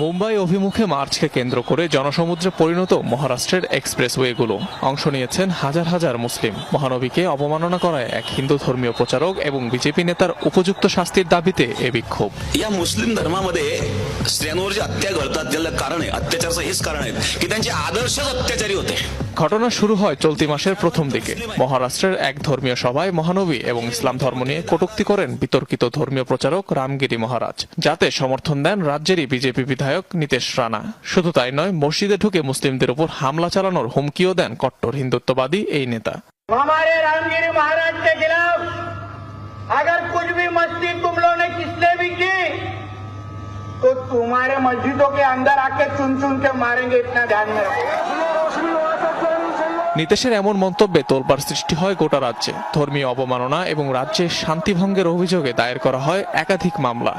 মুম্বাই অভিমুখে মার্চকে কেন্দ্র করে জনসমুদ্রে পরিণত মহারাষ্ট্রের এক্সপ্রেসওয়েগুলো অংশ নিয়েছেন হাজার হাজার মুসলিম। মহানবীকে অবমাননা করায় এক হিন্দু ধর্মীয় প্রচারক এবং বিজেপি নেতার উপযুক্ত শাস্তির দাবিতে এ বিক্ষোভ। या मुस्लिम धर्मामध्ये स्त्रियांवर जे हत्या घडतात त्याला कारण आहे, अत्याचाराचं हेच कारण आहे की त्यांचे आदर्शच अत्याचारी होते। ঘটনা শুরু হয় চলতি মাসের প্রথম দিকে। মহারাষ্ট্রের এক ধর্মীয় সভায় মহানবী এবং ইসলাম ধর্ম নিয়ে কটূক্তি করেন বিতর্কিত ধর্মীয় প্রচারক রামগিরি মহারাজ, যাতে সমর্থন দেন রাজ্যেরই বিজেপি বিধায়ক নীতেশ রানা। শুধু তাই নয়, মসজিদে ঢুকে মুসলিমদের উপর হামলা চালানোর হুমকিও দেন কট্টর হিন্দুত্ববাদী এই নেতা। हमारे रामगिरी महाराज के खिलाफ अगर कुछ भी मस्ती तुम लोगों ने किसने भी की तो तुम्हारे मस्जिदों के अंदर आके चुन चुन के मारेंगे, इतना ध्यान में रखो। নীতেশের এমন মন্তব্যে তোলপাড় সৃষ্টি হয় গোটা রাজ্যে। ধর্মীয় অবমাননা এবং রাজ্যে শান্তি ভঙ্গের অভিযোগে দায়ের করা হয় একাধিক মামলা।